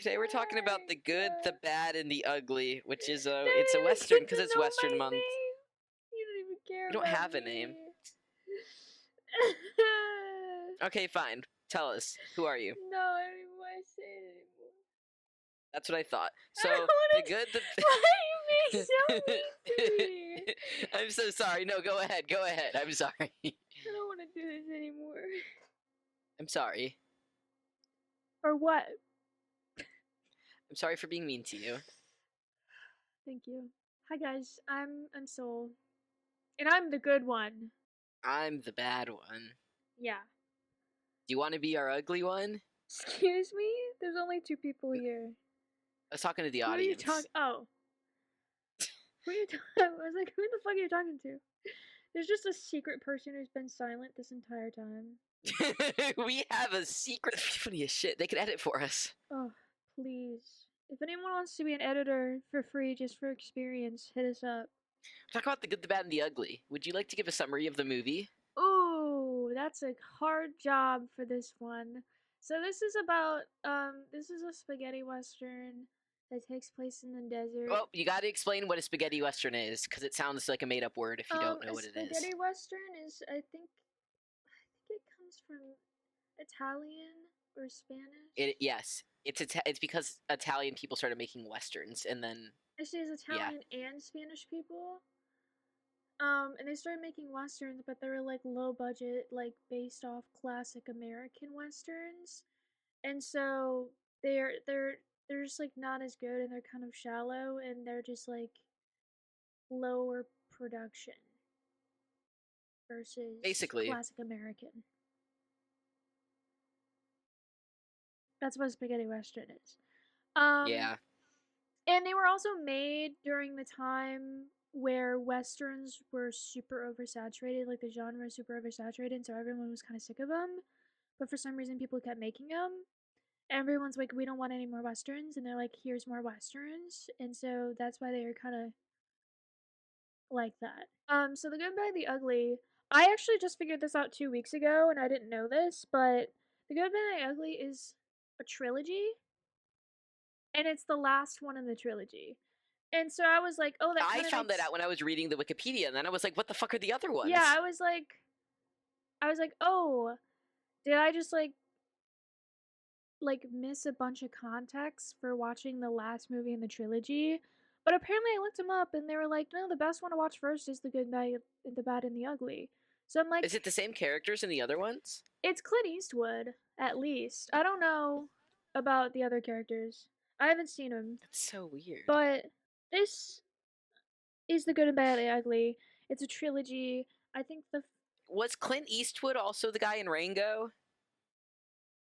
Today we're talking about the good, the bad, and the ugly, which is They it's a don't even Western get because to it's know Western my month. name. You don't even care You don't about have a me. name. Okay, fine. Tell us. Who are you? No, I don't even want to say it anymore. That's what I thought. I So, don't the wanna... good, the... Why are you being so mean to me? I'm so sorry. No, go ahead. Go ahead. I'm sorry. I don't want to do this anymore. I'm sorry. Or what? I'm sorry for being mean to you. Thank you. Hi guys, I'm Unsoul. And I'm the good one. I'm the bad one. Yeah. Do you want to be our ugly one? Excuse me? There's only 2 people here. I was talking to the Who are you audience. talking? Oh. Who are you talking? I was like, who the fuck are you talking to? There's just a secret person who's been silent this entire time. We have a secret. Funny as shit. They could edit for us. Oh, please. If anyone wants to be an editor for free just for experience, hit us up. Talk about the good, the bad, and the ugly. Would you like to give a summary of the movie? Ooh, that's a hard job for this one. So this is about this is a spaghetti western that takes place in the desert. Well, you got to explain what a spaghetti western is, because it sounds like a made-up word if you don't know what it is. A spaghetti western is, I think it comes from Italian or Spanish. Yes, it's because Italian people started making westerns, and then Actually, it's Italian and Spanish people. And they started making westerns, but they were like low budget, like based off classic American westerns, and so they're just like not as good, and they're kind of shallow, and they're just like lower production versus basically classic American. That's what a spaghetti western is. Yeah. And they were also made during the time where westerns were super oversaturated, like the genre was super oversaturated, and so everyone was kind of sick of them. But for some reason, people kept making them. Everyone's like, we don't want any more westerns, and they're like, here's more westerns, and so that's why they were kind of like that. So the good, bad, the ugly. I actually just figured this out 2 weeks ago, and I didn't know this, but the good, bad, the ugly is a trilogy, and it's the last one in the trilogy. And so I was like, oh, that I kind of found that out when I was reading the Wikipedia, and then I was like, what the fuck are the other ones? Yeah, I was like, oh, did I just like miss a bunch of context for watching the last movie in the trilogy? But apparently I looked them up, and they were like, no, the best one to watch first is the good, the bad, and the ugly. So I'm like, is it the same characters in the other ones? it's Clint Eastwood, at least. I don't know about the other characters. I haven't seen him. That's so weird. But this is the good and bad and the ugly. It's a trilogy. I think was Clint Eastwood also the guy in Rango?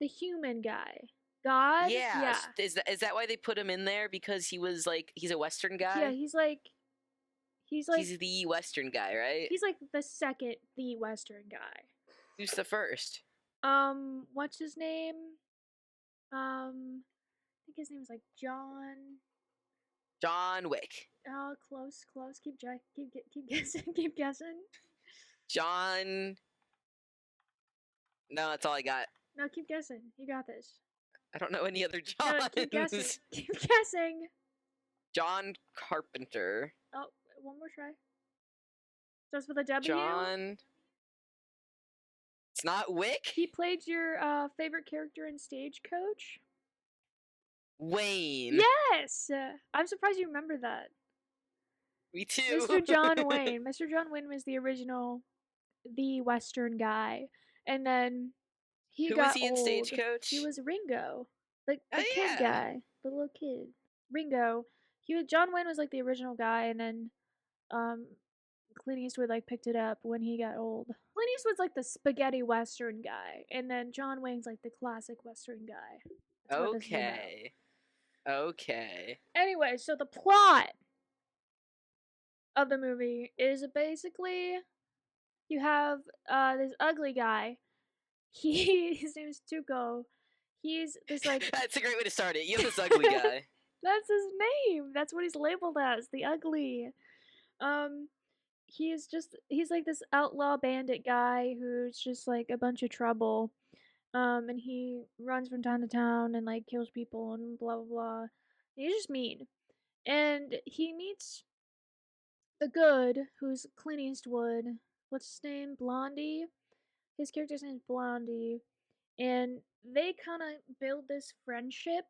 The human guy. God? Yeah. Is that why they put him in there? Because he was like, he's a Western guy? Yeah, he's the Western guy, right? He's like the Western guy. Who's the first? What's his name? I think his name is like John. John Wick. Oh, close. Keep guessing. Keep guessing. John. No, that's all I got. No, keep guessing. You got this. I don't know any other Johns. No, keep guessing. Keep guessing. John Carpenter. Oh, one more try. Starts with a W. John. It's not Wick? He played your favorite character in Stagecoach. Wayne. Yes! I'm surprised you remember that. Me too. Mr. John Wayne. Mr. John Wayne was the original, the Western guy. And then he got was he old. In Stagecoach? He was Ringo. The kid guy. The little kid. Ringo. John Wayne was like the original guy, and then Clint Eastwood like picked it up when he got old. Clint Eastwood's like the spaghetti Western guy, and then John Wayne's like the classic Western guy. That's what this is about. Okay. Anyway, so the plot of the movie is basically you have this ugly guy. His name is Tuco. He's this like That's a great way to start it. You have this ugly guy. That's his name. That's what he's labeled as, the ugly. He's like this outlaw bandit guy who's just like a bunch of trouble. And he runs from town to town and like kills people and blah blah blah. He's just mean. And he meets the good, who's Clint Eastwood. What's his name? Blondie. His character's name is Blondie, and they kind of build this friendship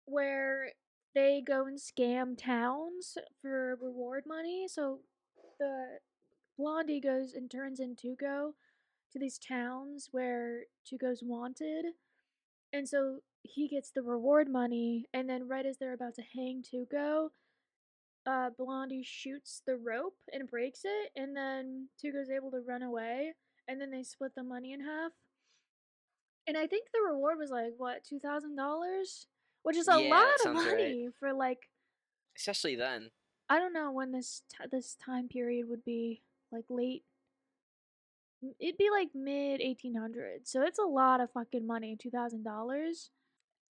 where they go and scam towns for reward money. So the Blondie goes and turns in Tuco to these towns where Tuco's wanted, and so he gets the reward money. And then right as they're about to hang Tuco, Blondie shoots the rope and breaks it, and then Tuco's able to run away. And then they split the money in half. And I think the reward was like what, $2,000, which is a lot Yeah, that of sounds right. money for like, Especially then. I don't know when this time period would be, like late. It'd be like mid 1800s, so it's a lot of fucking money, $2,000.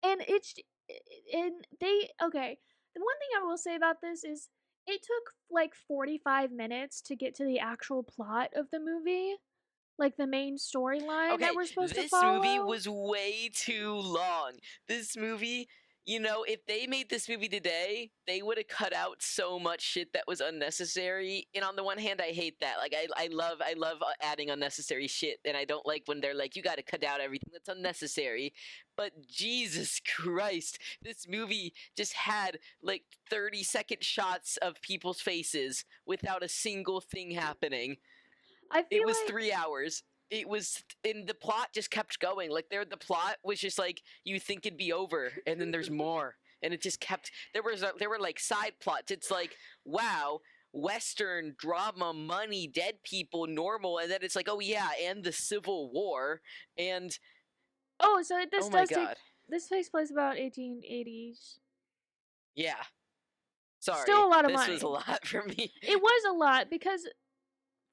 And it's and they okay. The one thing I will say about this is it took like 45 minutes to get to the actual plot of the movie, like the main storyline that Okay, we're supposed to this movie follow. was way too long. This movie, if they made this movie today, they would have cut out so much shit that was unnecessary. And on the one hand, I hate that. Like, I love adding unnecessary shit, and I don't like when they're like, you got to cut out everything that's unnecessary. But Jesus Christ, this movie just had like 30-second shots of people's faces without a single thing happening. I It feel was like 3 hours. It was, and the plot just kept going. Like the plot was just like you think it'd be over, and then there's more, and it just kept. There were like side plots. It's like, wow, Western drama, money, dead people, normal, and then it's like, oh yeah, and the Civil War, and oh, so oh my god, this takes place about 1880s. yeah. Still Sorry, a lot of this was a money. lot for me. It was a lot because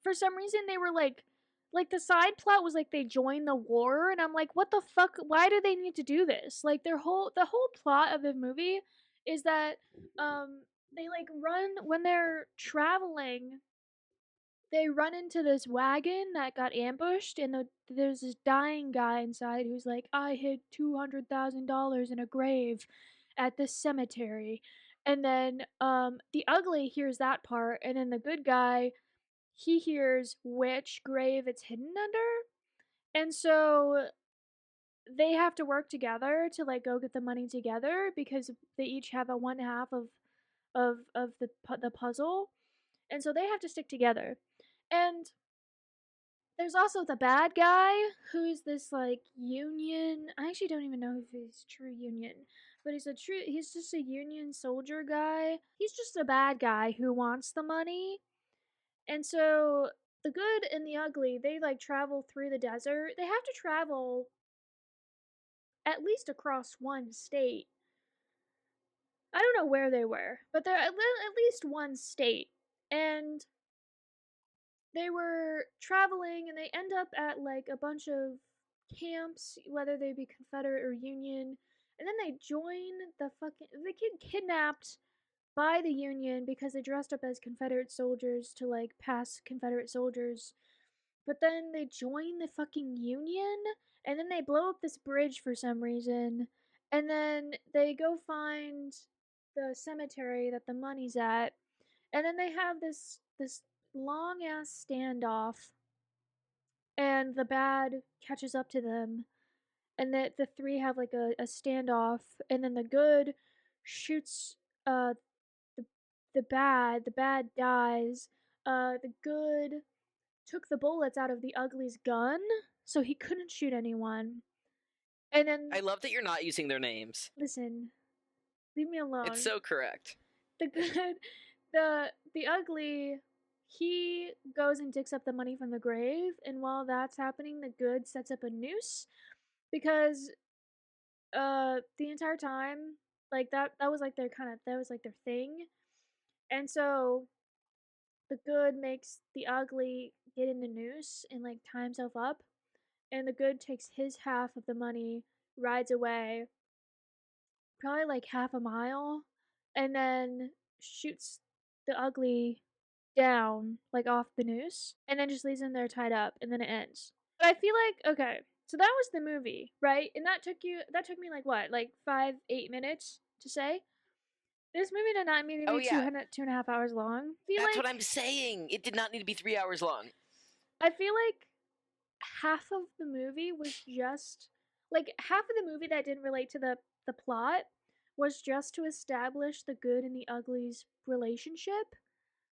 for some reason they were like the side plot was like they joined the war, and I'm like, what the fuck, why do they need to do this? Like the whole plot of the movie is that they like run when they're traveling, they run into this wagon that got ambushed, and there's this dying guy inside who's like, I hid $200,000 in a grave at this cemetery. And then the ugly hears that part, and then the good guy, he hears which grave it's hidden under. And so they have to work together to like go get the money together because they each have a one half of the puzzle. And so they have to stick together. And there's also the bad guy who's this like union. I actually don't even know if he's true union, but he's just a union soldier guy. He's just a bad guy who wants the money. And so the good and the ugly, they like travel through the desert. They have to travel at least across one state. I don't know where they were, but they're at least one state. And they were traveling and they end up at like a bunch of camps, whether they be Confederate or Union. And then they join they get kidnapped by the Union because they dressed up as Confederate soldiers to like pass Confederate soldiers. But then they join the fucking Union, and then they blow up this bridge for some reason. And then they go find the cemetery that the money's at. And then they have this long ass standoff, and the bad catches up to them, and the three have like a standoff, and then the good shoots the the bad dies. The good took the bullets out of the ugly's gun, so he couldn't shoot anyone. And then I love that you're not using their names. listen, leave me It's alone. so correct. The good, the ugly, he goes and digs up the money from the grave, and while that's happening, the good sets up a noose because the entire time, like that was like that was like their thing. And so the good makes the ugly get in the noose and like tie himself up, and the good takes his half of the money, rides away, probably like half a mile, and then shoots the ugly down, like off the noose, and then just leaves him there tied up, and then it ends. But I feel like, okay, So that was the movie, right? And that took me like what, like 5, 8 minutes to say. This movie did not need to Oh be yeah, 2.5 hours long. that's what I'm saying. It did not need to be 3 hours long. I feel like half of the movie was just like half of the movie that didn't relate to the plot was just to establish the good and the ugly's relationship.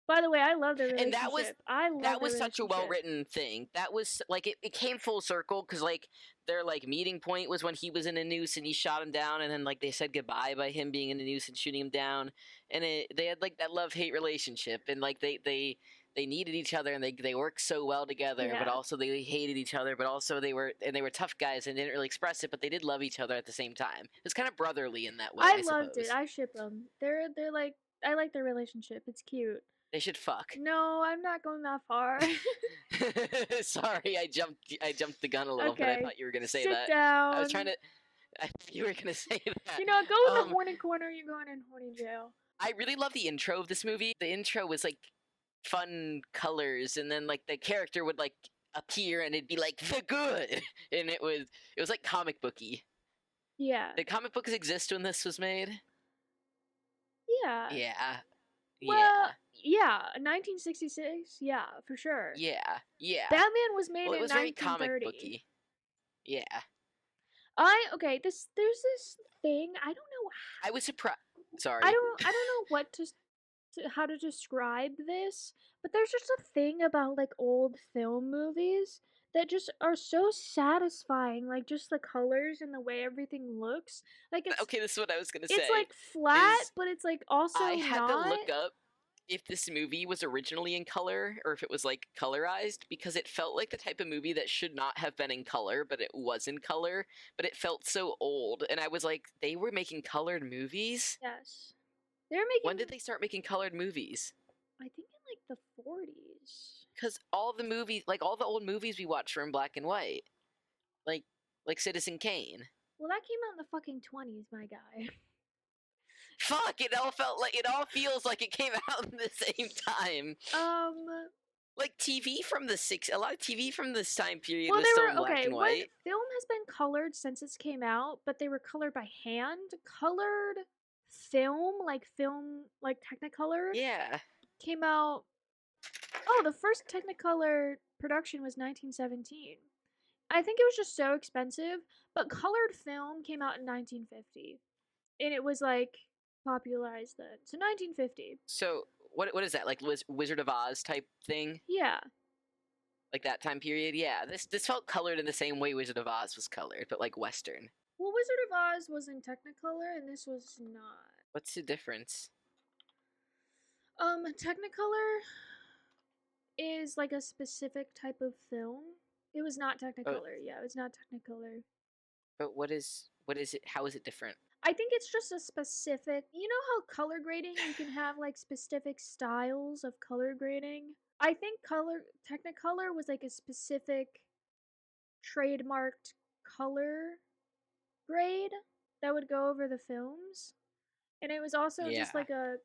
By the way, I love their And that was relationship. I love that their was such a well relationship. written thing. That was like it came full circle because like their like meeting point was when he was in a noose and he shot him down, and then like they said goodbye by him being in a noose and shooting him down, and they had like that love hate relationship, and like they needed each other, and they worked so well together, but Yeah. also they hated each other, but also they were tough guys and didn't really express it, but they did love each other at the same time. It's kind of brotherly in that way, I I loved it. suppose. I ship them. They're like I like their relationship. It's cute. They should fuck. No, I'm not going that far. Sorry, I jumped the gun a little bit. I Okay. thought you were gonna say Sit that. I was trying down. to. I thought you were gonna say that. You know, go in the Um, horny corner, you're going in horny jail. I really love the intro of this movie. The intro was like fun colors, and then like the character would like appear, and it'd be like the good, and it was like comic booky. Yeah. Did comic books exist when this was made? Yeah. Yeah, Well, yeah, yeah, 1966. Yeah, for sure. yeah. Batman was made Well, it in was very comic 1930. booky. Yeah, Okay, there's this thing, I don't know I was surprised. Sorry. I don't know what how to describe this, but there's just a thing about like old film movies that just are so satisfying, like just the colors and the way everything looks. Like Okay, this is what I was gonna it's say. like flat, Is but it's like I also had to not. look up if this movie was originally in color or if it was like colorized because it felt like the type of movie that should not have been in color, but it was in color, but it felt so old. And I was like, they were making colored movies? Yes. They're When making did they start making colored movies? I think in like the 40s. Because all the movies, like all the old movies we watched were in black and white. Like like Citizen Kane. Well, that came out in the fucking 20s, my guy. Fuck, it all feels like it came out at the same time. Um, Like TV from a lot of TV from this time period well, was they still in were black okay. and What white. film has been colored since it's came out, but they were colored by hand? Colored film, like Technicolor, Yeah. came out. Oh, the first Technicolor production was 1917. I think it was just so expensive, but colored film came out in 1950, and it was like popularized then. So 1950. So what is that like Wizard of Oz type thing? Yeah. Like that time period? Yeah. This felt colored in the same way Wizard of Oz was colored, but like Western. Well, Wizard of Oz was in Technicolor, and this was not. What's the difference? Technicolor is like a specific type of film. It was not Oh, Technicolor. Yeah, it was not Technicolor. but what is it? How is it different? I think it's just a specific. You know how color grading you can have like specific styles of color grading. I think color Technicolor was like a specific trademarked color grade that would go over the films, and it was also just Yeah. like a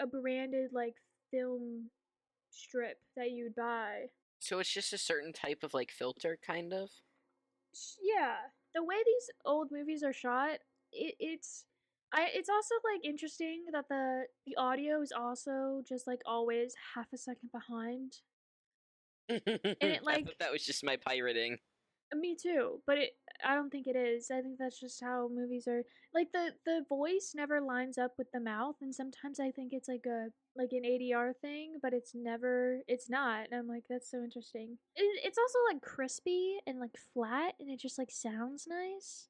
branded like film strip that you'd buy. So it's just a certain type of like filter kind of? Yeah, the way these old movies are shot, it's also like interesting that the audio is also just like always half a second behind, I and it like thought that was just my pirating. me too, but I don't think it is. I think that's just how movies are. Like the voice never lines up with the mouth, and sometimes I think it's like an ADR thing, but it's not. And I'm like, that's so interesting. It's also like crispy and like flat, and it just like sounds nice.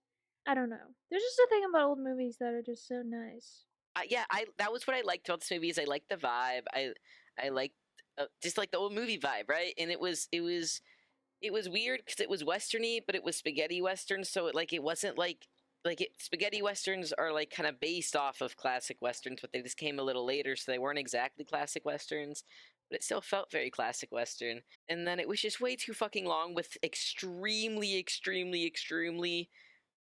I don't know. There's just a thing about old movies that are just so nice. Yeah, I that was what I liked about this movie is I liked the vibe. I liked just like the old movie vibe, right? And it was weird because it was westerny, but it was spaghetti western, so it wasn't spaghetti westerns are like kind of based off of classic westerns, but they just came a little later, so they weren't exactly classic westerns, but it still felt very classic western. And then it was just way too fucking long with extremely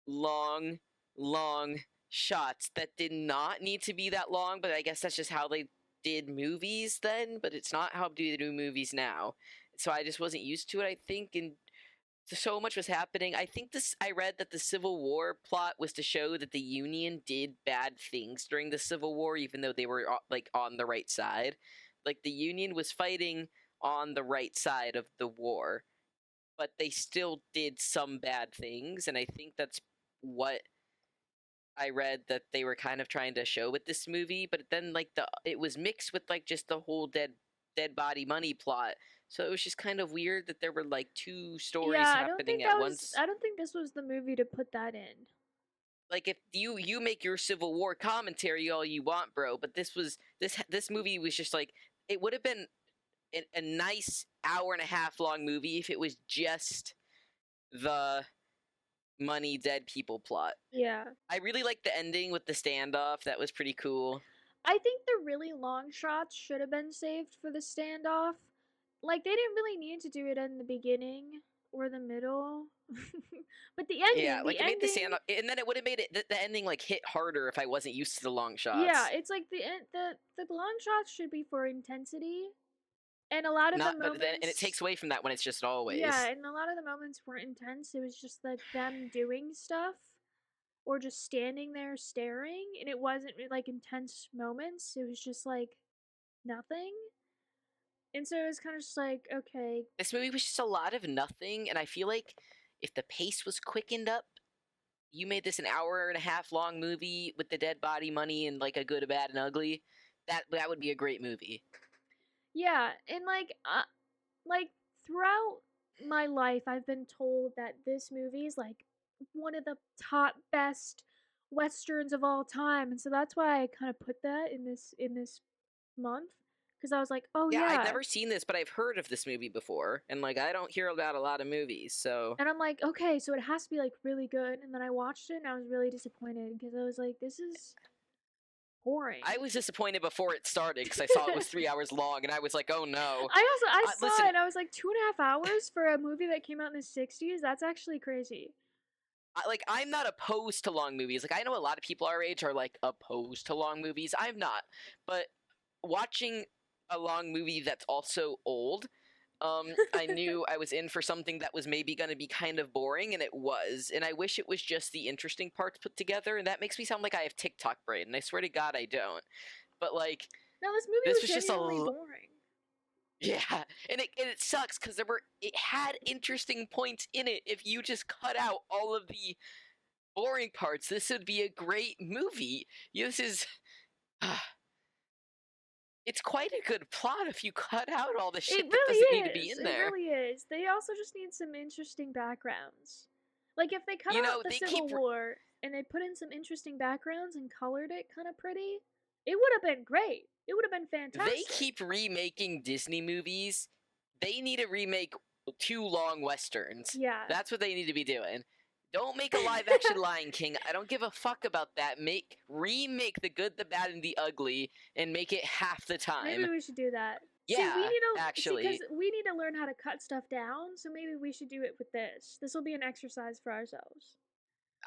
long, long shots that did not need to be that long, but I guess that's just how they did movies then, but it's not how they do movies now. So I just wasn't used to it, I think, and so much was happening. I read that the Civil War plot was to show that the Union did bad things during the Civil War, even though they were like on the right side. Like the Union was fighting on the right side of the war, but they still did some bad things, and I think that's what I read that they were kind of trying to show with this movie. But then like it was mixed with like just the whole dead body money plot. So it was just kind of weird that there were like two stories Yeah, happening at once. I don't think this was the movie to put that in. Like if you make your Civil War commentary all you want, bro, but this movie was just like it would have been a nice hour and a half long movie if it was just the money dead people plot. Yeah. I really liked the ending with the standoff. That was pretty cool. I think the really long shots should have been saved for the standoff. Like they didn't really need to do it in the beginning or the middle. But Yeah, the like it made the ending, standoff, and then it would have made it the ending like hit harder if I wasn't used to the long yeah, shots. it's like the long shots should be for intensity, and a lot of the Not, but then and it moments, takes away from that when it's just yeah, always. and a lot of the moments weren't intense. It was just like them doing stuff or just standing there staring, and it wasn't like intense moments. It was just like nothing. And so it was kind of just like, okay, This movie was just a lot of nothing, and I feel like if the pace was quickened up, you made this an hour and a half long movie with the dead body money and like a good, a bad, and ugly. That would be a great movie. yeah, and like throughout my life, I've been told that this movie is like one of the top best westerns of all time, and so that's why I kind of put that in this month because I was like, oh Yeah, I've yeah, never seen this, but I've heard of this movie before, and like I don't hear about a lot of movies, so and I'm like, okay, so it has to be like really good, and then I watched it and I was really disappointed because I was like, this is boring. I was disappointed before it started because I saw it was 3 hours long, and I was like, "Oh no!" I saw Listen, it and I was like 2.5 hours for a movie that came out in the 60s. That's actually crazy. I'm not opposed to long movies. Like I know a lot of people our age are like opposed to long movies. I'm not, but watching a long movie that's also old, I knew I was in for something that was maybe going to be kind of boring, and it was. And I wish it was just the interesting parts put together, and that makes me sound like I have TikTok brain, and I swear to God I don't. But like, No, this movie this was was just genuinely boring. yeah, and it sucks because it had interesting points in it. If you just cut out all of the boring parts, this would be a great movie. This is. It's quite a good plot if you cut out all the It shit that doesn't need to really be is. in It there. really is. They also just need some interesting backgrounds. Like if they cut You know, out the they Civil keep War and they put in some interesting backgrounds and colored it kind of pretty, it would have been great. It would have been they fantastic. keep remaking Disney movies. They need to remake two long westerns. Yeah. That's what they need to be doing. Don't make a live action Lion King. I don't give a fuck about that. Remake The Good, the Bad, and the Ugly and make it half the Maybe time. we should do that. See, we Yeah, need to see because actually, we need to learn how to cut stuff down. So maybe we should do it with this. This will be an exercise for ourselves.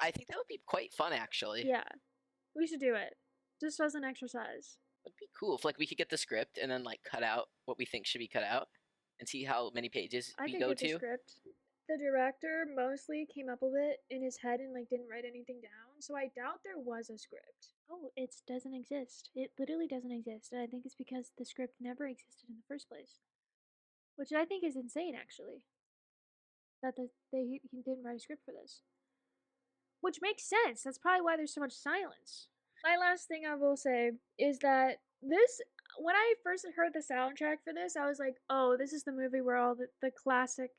I think that would be quite fun. Actually, Yeah, we should do it just as an exercise. it'd be cool if like we could get the script and then like cut out what we think should be cut out and see how many pages I we could go get the to. script. The director mostly came up with it in his head and like didn't write anything down, so I doubt there was a script. Oh, it doesn't exist. It literally doesn't exist, and I think it's because the script never existed in the first place, which I think is insane actually. That he didn't write a script for this, which makes sense. That's probably why there's so much silence. My last thing I will say is that this, when I first heard the soundtrack for this, I was like, oh, this is the movie where all the classic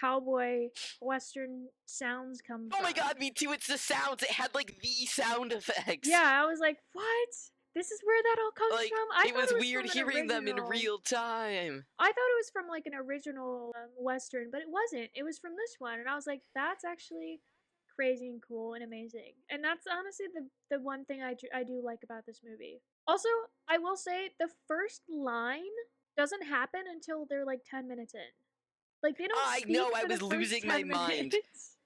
cowboy western sounds come Oh from. my god, me too. It's the sounds. It had like the sound effects. Yeah, I was like, what? This is where that all comes Like from? I it thought was it was weird from an hearing them in original. real time. I thought it was from like an original western, but it wasn't. It was from this one, and I was like, that's actually crazy and cool and amazing. And that's honestly the one thing I do like about this movie. Also, I will say the first line doesn't happen until they're like 10 minutes in. Like they don't I speak know, I for the was first losing 10 my mind. minutes.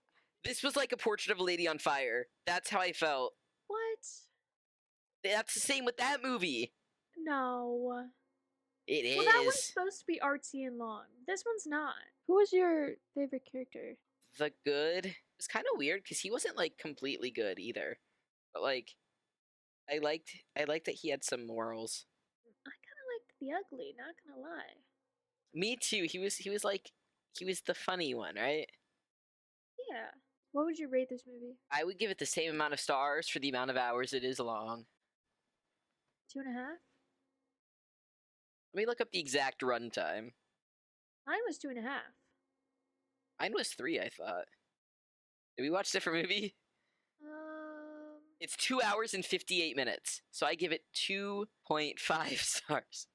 This was like a portrait of a lady on fire. That's how I felt. What? That's the same with that movie. No. It Well, that one's is. supposed to be artsy and long. This one's not. Who was your favorite character? the good. It was kind of weird because he wasn't like completely good either. But like, I liked that he had some morals. I kind of liked the ugly, not gonna lie. Me too. He was like he was the funny one, right? Yeah. What would you rate this movie? I would give it the same amount of stars for the amount of hours it is long. 2.5? Let me look up the exact runtime. Mine was 2.5. Mine was 3, I thought. Did we watch a different movie? Um, It's 2 hours and 58 minutes. So I give it 2.5 stars.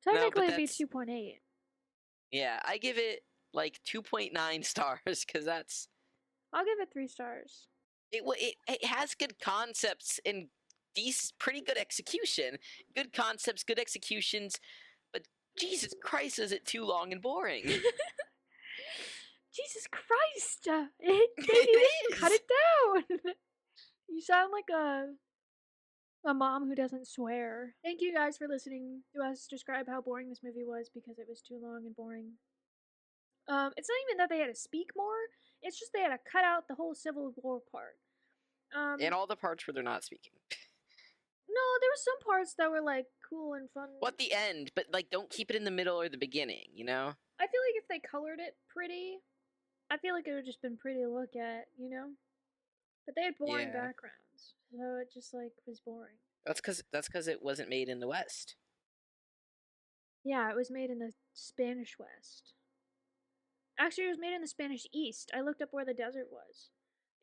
technically but it'd be that's 2.8. yeah, I give it like 2.9 stars cuz that's I'll give it 3 stars. it has good concepts and these pretty good execution. Good concepts, good executions, but Jesus Christ, is it too long and boring? Jesus Christ! Maybe It cut is. it down. You sound like a mom who doesn't swear. Thank you guys for listening to us describe how boring this movie was because it was too long and boring. It's not even that they had to speak more. It's just they had to cut out the whole Civil War part. And all the parts where they're not speaking. No, there were some parts that were like cool and fun. Well, at the end, but like don't keep it in the middle or the beginning, you know? I feel like if they colored it pretty, I feel like it would just been pretty to look at, you know? But they had boring Yeah. backgrounds, so it just like was boring. That's cuz it wasn't made in the West. Yeah, it was made in the Spanish West. Actually, it was made in the Spanish East. I looked up where the desert was.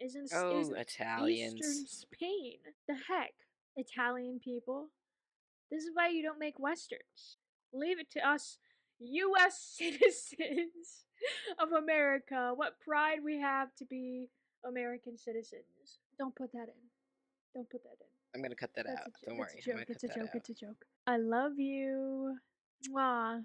It was Oh, in eastern Italians. Spain. The heck, Italian people. This is why you don't make westerns. Leave it to us, U.S. citizens of America. What pride we have to be American citizens. Don't put that in. Don't put that in. I'm going to cut that That's out. a Don't That's worry. a I'm joke. going to It's cut a that joke. out. It's a joke. I love you. Mwah.